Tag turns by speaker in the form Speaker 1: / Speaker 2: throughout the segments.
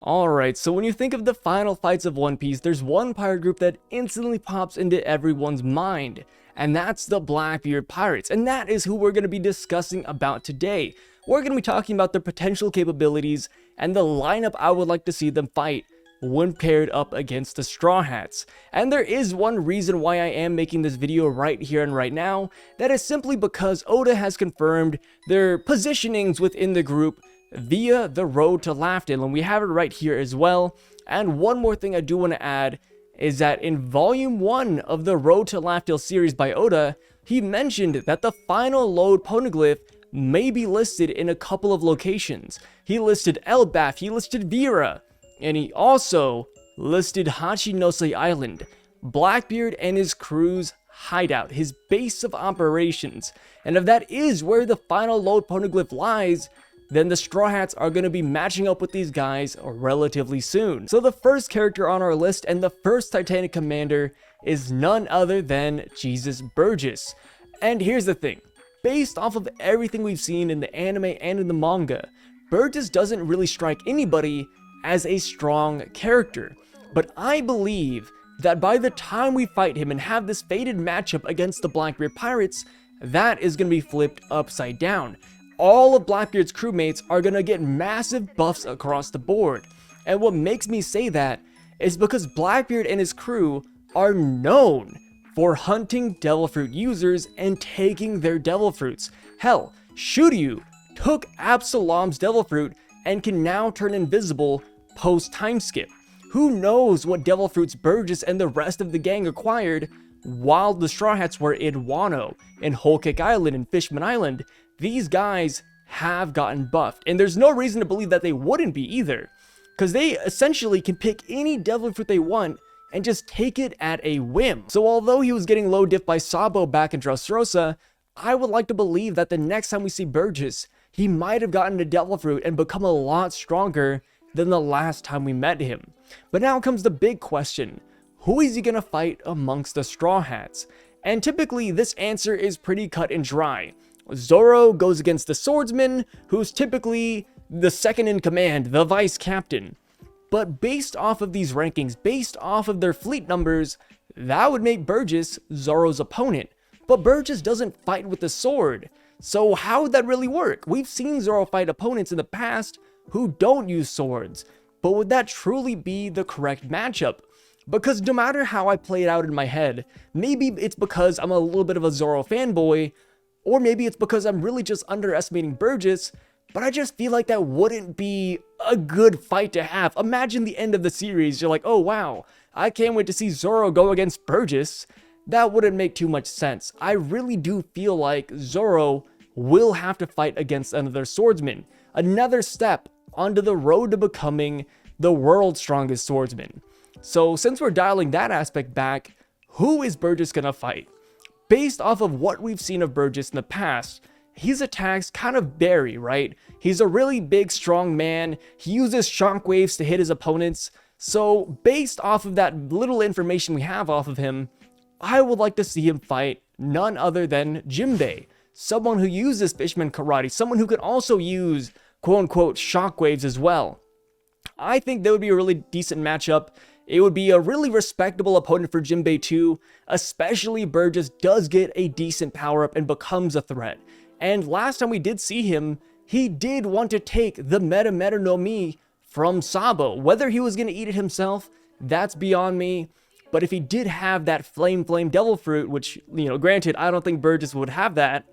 Speaker 1: Alright, so when you think of the final fights of One Piece, there's one pirate group that instantly pops into everyone's mind, and that's the Blackbeard Pirates, and that is who we're going to be discussing about today. We're going to be talking about their potential capabilities and the lineup I would like to see them fight when paired up against the Straw Hats. And there is one reason why I am making this video right here and right now. That is simply because Oda has confirmed their positionings within the group via the road to Laughtale, and we have it right here as well. And one more thing I do want to add is that in volume 1 of the Road to Laughtale series by Oda, he mentioned that the final load poneglyph may be listed in a couple of locations. He listed Elbaf, he listed Vera, and he also listed Hachinose Island, Blackbeard and his crew's hideout, his base of operations. And if that is where the final load poneglyph lies, then the Straw Hats are going to be matching up with these guys relatively soon. So the first character on our list and the first Titanic commander is none other than Jesus Burgess. And here's the thing, based off of everything we've seen in the anime and in the manga, Burgess doesn't really strike anybody as a strong character. But I believe that by the time we fight him and have this fated matchup against the Blackbeard Pirates, that is going to be flipped upside down. All of Blackbeard's crewmates are going to get massive buffs across the board. And what makes me say that is because Blackbeard and his crew are known for hunting devil fruit users and taking their devil fruits. Hell, Shiryu took Absalom's devil fruit and can now turn invisible post time skip. Who knows what devil fruits Burgess and the rest of the gang acquired while the Straw Hats were in Wano, in Whole Cake Island, and Fishman Island. These guys have gotten buffed, and there's no reason to believe that they wouldn't be either, because they essentially can pick any devil fruit they want and just take it at a whim. So although he was getting low diff by Sabo back in Dressrosa, I would like to believe that the next time we see Burgess, he might have gotten a devil fruit and become a lot stronger than the last time we met him. But now comes the big question, who is he gonna fight amongst the Straw Hats? And typically this answer is pretty cut and dry. Zoro goes against the swordsman, who's typically the second in command, the vice captain. But based off of these rankings, based off of their fleet numbers, that would make Burgess Zoro's opponent. But Burgess doesn't fight with the sword. So how would that really work? We've seen Zoro fight opponents in the past who don't use swords. But would that truly be the correct matchup? Because no matter how I play it out in my head, maybe it's because I'm a little bit of a Zoro fanboy, or maybe it's because I'm really just underestimating Burgess, but I just feel like that wouldn't be a good fight to have. Imagine the end of the series, you're like, oh wow, I can't wait to see Zoro go against Burgess. That wouldn't make too much sense. I really do feel like Zoro will have to fight against another swordsman. Another step onto the road to becoming the world's strongest swordsman. So since we're dialing that aspect back, who is Burgess gonna fight? Based off of what we've seen of Burgess in the past, his attacks kind of vary, right? He's a really big, strong man. He uses shockwaves to hit his opponents. So based off of that little information we have off of him, I would like to see him fight none other than Jinbei, someone who uses Fishman Karate, someone who can also use quote-unquote shockwaves as well. I think that would be a really decent matchup. It would be a really respectable opponent for Jinbei too, especially Burgess does get a decent power-up and becomes a threat. And last time we did see him, he did want to take the Meta no Mi from Sabo. Whether he was going to eat it himself, that's beyond me. But if he did have that Flame Devil Fruit, which, granted, I don't think Burgess would have that,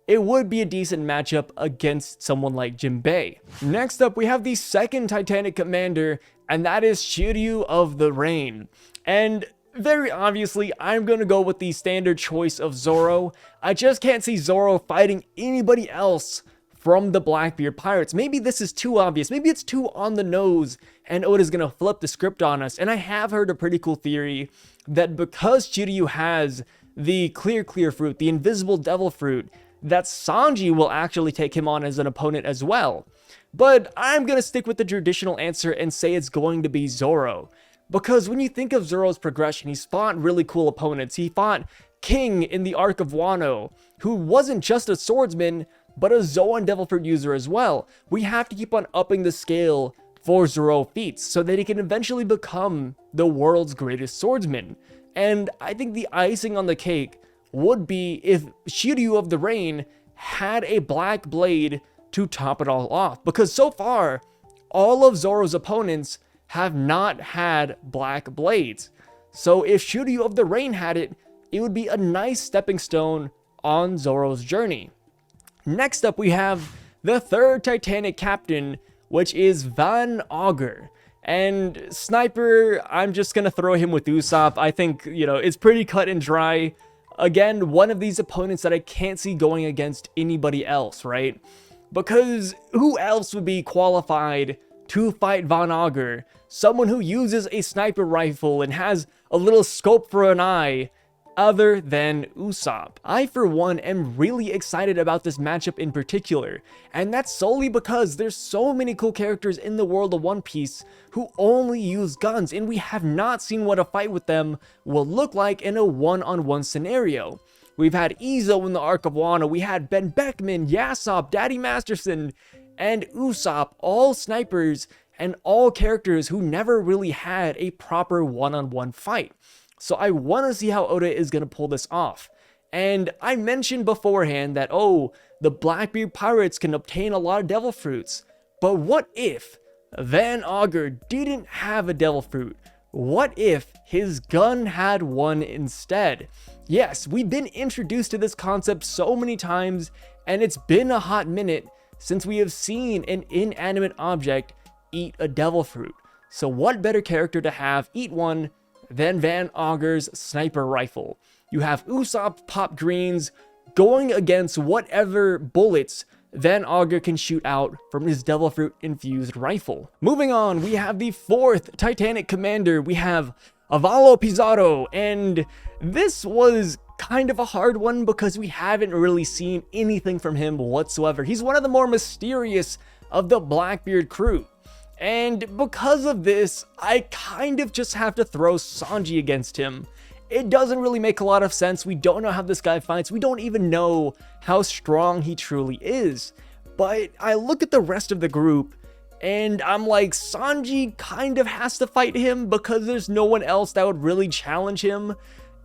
Speaker 1: it would be a decent matchup against someone like Jinbei. Next up, we have the second Titanic commander, and that is Shiryu of the Rain. And very obviously, I'm going to go with the standard choice of Zoro. I just can't see Zoro fighting anybody else from the Blackbeard Pirates. Maybe this is too obvious. Maybe it's too on the nose, and Oda's going to flip the script on us. And I have heard a pretty cool theory that because Shiryu has the clear fruit, the invisible devil fruit, that Sanji will actually take him on as an opponent as well. But I'm going to stick with the traditional answer and say it's going to be Zoro. Because when you think of Zoro's progression, he's fought really cool opponents. He fought King in the Arc of Wano, who wasn't just a swordsman, but a Zoan Devil Fruit user as well. We have to keep on upping the scale for Zoro feats so that he can eventually become the world's greatest swordsman. And I think the icing on the cake would be if Shiryu of the Rain had a black blade to top it all off, because so far all of Zoro's opponents have not had black blades. So if Shiryu of the Rain had it, it would be a nice stepping stone on Zoro's journey. Next up, we have the third Titanic captain, which is Van Auger. And Sniper, I'm just gonna throw him with Usopp. I think, it's pretty cut and dry. Again, one of these opponents that I can't see going against anybody else, right? Because who else would be qualified to fight Van Auger? Someone who uses a sniper rifle and has a little scope for an eye, other than Usopp. I, for one, am really excited about this matchup in particular, and that's solely because there's so many cool characters in the world of One Piece who only use guns, and we have not seen what a fight with them will look like in a one-on-one scenario. We've had Izo in the Arc of Wano, we had Ben Beckman, Yasop, Daddy Masterson, and Usopp, all snipers and all characters who never really had a proper one-on-one fight. So I want to see how Oda is going to pull this off. And I mentioned beforehand that, the Blackbeard pirates can obtain a lot of devil fruits. But what if Van Auger didn't have a devil fruit? What if his gun had one instead? Yes, we've been introduced to this concept so many times, and it's been a hot minute since we have seen an inanimate object eat a devil fruit. So what better character to have eat one than Van Auger's sniper rifle? You have Usopp Pop Greens going against whatever bullets Van Auger can shoot out from his devil fruit infused rifle. Moving on, we have the fourth Titanic commander. We have Avalo Pizado, and this was kind of a hard one because we haven't really seen anything from him whatsoever. He's one of the more mysterious of the Blackbeard crew. And because of this, I kind of just have to throw Sanji against him. It doesn't really make a lot of sense. We don't know how this guy fights. We don't even know how strong he truly is. But I look at the rest of the group and I'm like, Sanji kind of has to fight him because there's no one else that would really challenge him.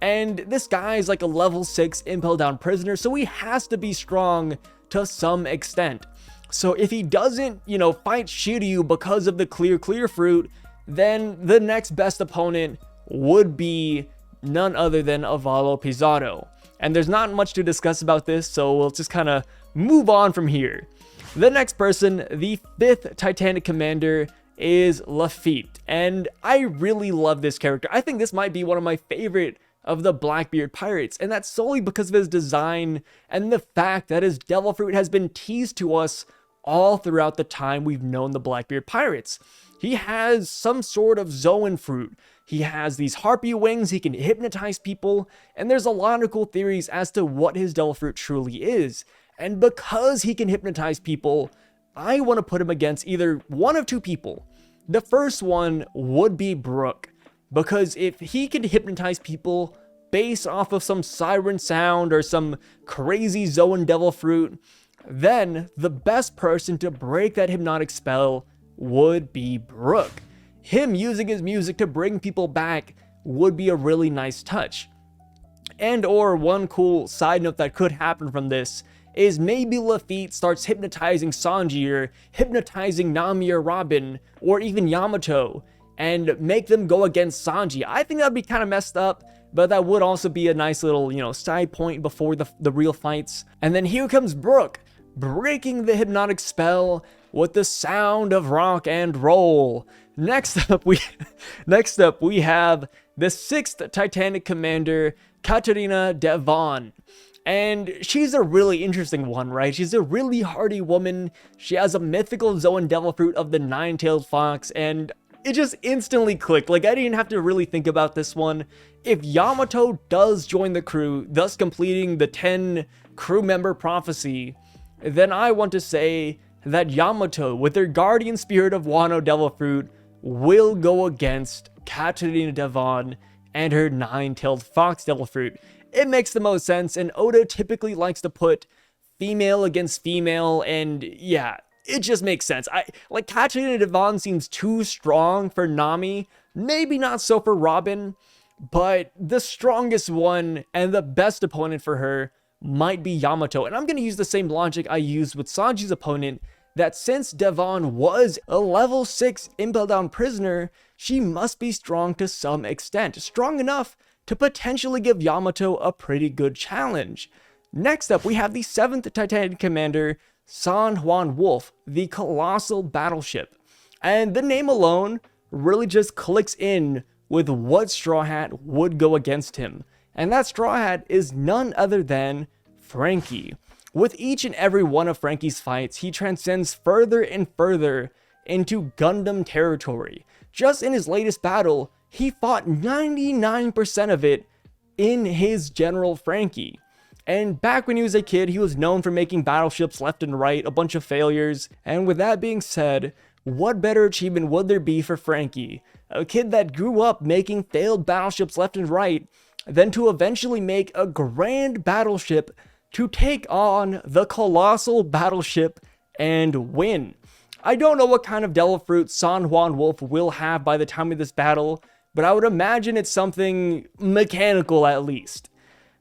Speaker 1: And this guy is like a level 6 impel down prisoner, so he has to be strong to some extent. So if he doesn't, fight Shiryu because of the clear fruit, then the next best opponent would be none other than Avalo Pizado. And there's not much to discuss about this, so we'll just kind of move on from here. The next person, the fifth Titanic commander, is Lafitte. And I really love this character. I think this might be one of my favorite of the Blackbeard pirates, and that's solely because of his design and the fact that his devil fruit has been teased to us all throughout the time we've known the Blackbeard pirates. He has some sort of Zoan fruit. He has these harpy wings, he can hypnotize people, and there's a lot of cool theories as to what his devil fruit truly is. And because he can hypnotize people, I want to put him against either one of two people. The first one would be Brook, because if he can hypnotize people based off of some siren sound or some crazy Zoan devil fruit, then the best person to break that hypnotic spell would be Brook. Him using his music to bring people back would be a really nice touch. And or one cool side note that could happen from this is maybe Lafitte starts hypnotizing Sanji or hypnotizing Nami or Robin or even Yamato and make them go against Sanji. I think that'd be kind of messed up, but that would also be a nice little, side point before the real fights. And then here comes Brook, breaking the hypnotic spell with the sound of rock and roll. Next up we have the sixth Titanic commander, Katarina Devon. And she's a really interesting one, right? She's a really hardy woman. She has a mythical Zoan devil fruit of the nine-tailed fox, and it just instantly clicked. Like, I didn't have to really think about this one. If Yamato does join the crew, thus completing the 10 crew member prophecy, then I want to say that Yamato, with their guardian spirit of Wano devil fruit, will go against Katarina Devon and her nine-tailed fox devil fruit. It makes the most sense, and Oda typically likes to put female against female, and yeah, it just makes sense. Like Katarina Devon seems too strong for Nami, maybe not so for Robin, but the strongest one and the best opponent for her might be Yamato. And I'm going to use the same logic I used with Sanji's opponent, that since Devon was a level 6 Impel Down prisoner, she must be strong to some extent, strong enough to potentially give Yamato a pretty good challenge. Next up, we have the 7th Titanic Commander, San Juan Wolf, the Colossal Battleship. And the name alone really just clicks in with what Straw Hat would go against him. And that Straw Hat is none other than Franky. With each and every one of Franky's fights, he transcends further and further into Gundam territory. Just in his latest battle, he fought 99% of it in his General Franky. And back when he was a kid, he was known for making battleships left and right, a bunch of failures. And with that being said, what better achievement would there be for Franky, a kid that grew up making failed battleships left and right, than to eventually make a grand battleship to take on the Colossal Battleship and win. I don't know what kind of Devil Fruit San Juan Wolf will have by the time of this battle, but I would imagine it's something mechanical at least.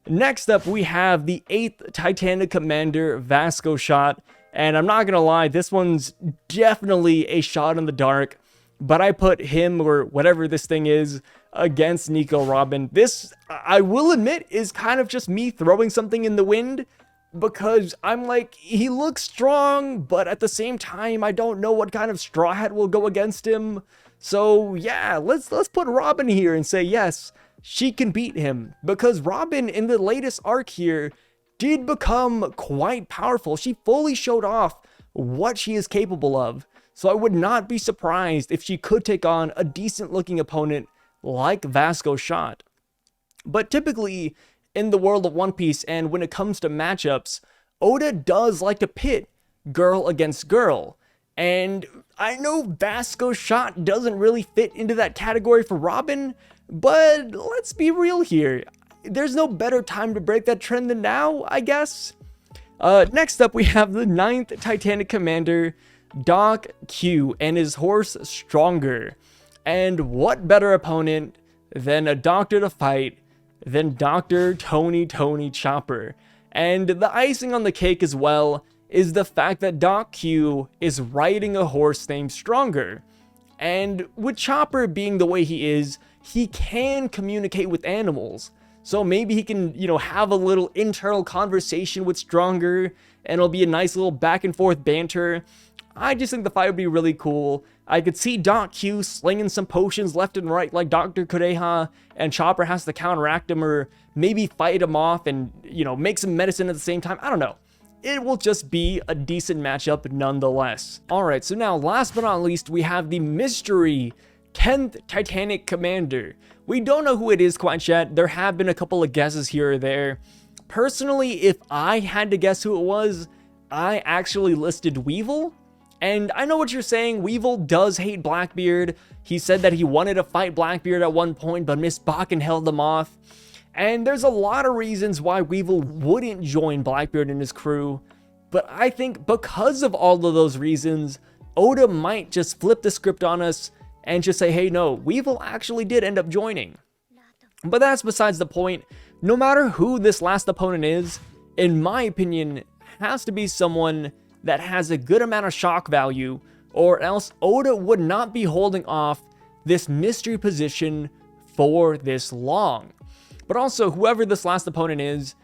Speaker 1: Next up, we have the 8th Titanic Commander, Vasco Shot, and I'm not gonna lie, this one's definitely a shot in the dark, but I put him, or whatever this thing is, against Nico Robin. This, I will admit, is kind of just me throwing something in the wind, because I'm like, he looks strong, but at the same time, I don't know what kind of Straw Hat will go against him. So yeah, let's put Robin here and say yes, she can beat him, because Robin in the latest arc here did become quite powerful. She fully showed off what she is capable of. So I would not be surprised if she could take on a decent looking opponent like Vasco Shot. But typically in the world of One Piece, and when it comes to matchups, Oda does like to pit girl against girl. And I know Vasco Shot doesn't really fit into that category for Robin, but let's be real here. There's no better time to break that trend than now, I guess. Next up, we have the 9th Titanic Commander, Doc Q, and his horse Stronger. And what better opponent than a doctor to fight than Dr. Tony Chopper. And the icing on the cake as well is the fact that Doc Q is riding a horse named Stronger. And with Chopper being the way he is, he can communicate with animals. So maybe he can, have a little internal conversation with Stronger, and it'll be a nice little back and forth banter. I just think the fight would be really cool. I could see Doc Q slinging some potions left and right like Dr. Kureha, and Chopper has to counteract him or maybe fight him off and, make some medicine at the same time. I don't know. It will just be a decent matchup nonetheless. Alright, so now last but not least, we have the mystery 10th Titanic Commander. We don't know who it is quite yet. There have been a couple of guesses here or there. Personally, if I had to guess who it was, I actually listed Weevil. And I know what you're saying, Weevil does hate Blackbeard. He said that he wanted to fight Blackbeard at one point, but Miss Bakken held him off. And there's a lot of reasons why Weevil wouldn't join Blackbeard and his crew. But I think because of all of those reasons, Oda might just flip the script on us and just say, hey, no, Weevil actually did end up joining. But that's besides the point. No matter who this last opponent is, in my opinion, has to be someone that has a good amount of shock value, or else Oda would not be holding off this mystery position for this long. But also, whoever this last opponent is,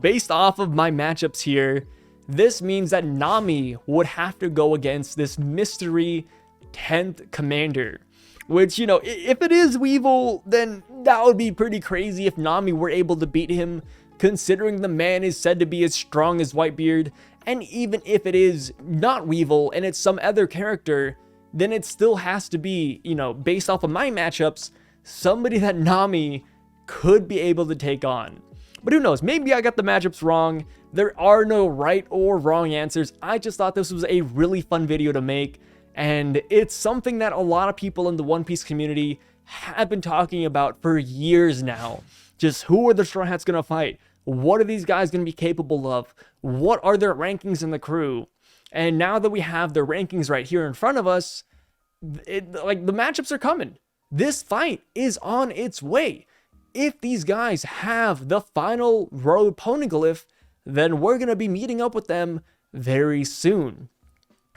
Speaker 1: based off of my matchups here, this means that Nami would have to go against this mystery 10th Commander. Which, if it is Weevil, then that would be pretty crazy if Nami were able to beat him, considering the man is said to be as strong as Whitebeard. And even if it is not Weevil and it's some other character, then it still has to be, based off of my matchups, somebody that Nami could be able to take on. But who knows, maybe I got the matchups wrong. There are no right or wrong answers. I just thought this was a really fun video to make, and it's something that a lot of people in the One Piece community have been talking about for years now. Just who are the Straw Hats gonna fight? What are these guys going to be capable of? What are their rankings in the crew? And now that we have the rankings right here in front of us, like the matchups are coming. This fight is on its way. If these guys have the final road poneglyph, then we're going to be meeting up with them very soon.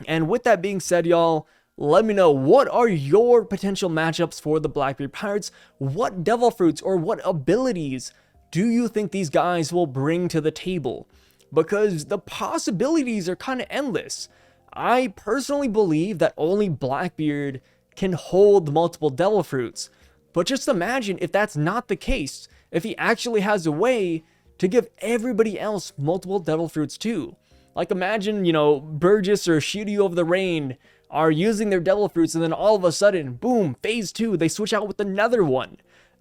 Speaker 1: And with that being said, y'all, let me know, what are your potential matchups for the Blackbeard Pirates? What devil fruits or what abilities do you think these guys will bring to the table? Because the possibilities are kind of endless. I personally believe that only Blackbeard can hold multiple devil fruits. But just imagine if that's not the case, if he actually has a way to give everybody else multiple devil fruits too. Like imagine, you know, Burgess or Shiryu of the Rain are using their devil fruits and then all of a sudden, boom, phase 2, they switch out with another one.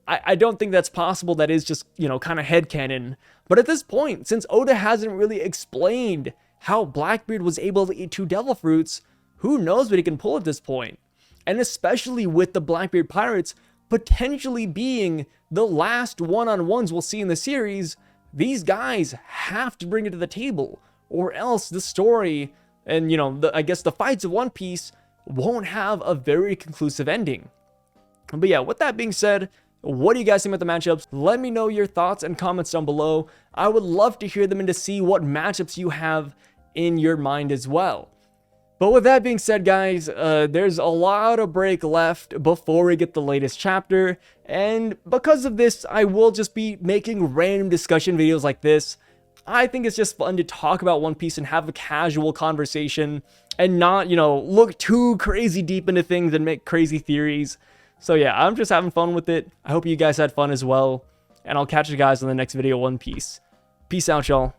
Speaker 1: I don't think that's possible. That is just, you know, kind of headcanon. But at this point, since Oda hasn't really explained how Blackbeard was able to eat 2 devil fruits, who knows what he can pull at this point? And especially with the Blackbeard Pirates potentially being the last one-on-ones we'll see in the series, these guys have to bring it to the table, or else the story and, you know, I guess the fights of One Piece won't have a very conclusive ending. But yeah, with that being said, what do you guys think about the matchups? Let me know your thoughts and comments down below. I would love to hear them and to see what matchups you have in your mind as well. But with that being said, guys, there's a lot of break left before we get the latest chapter, and because of this, I will just be making random discussion videos like this. I think it's just fun to talk about One Piece and have a casual conversation and not, you know, look too crazy deep into things and make crazy theories. So yeah, I'm just having fun with it. I hope you guys had fun as well, and I'll catch you guys in the next video, One Piece. Peace out, y'all.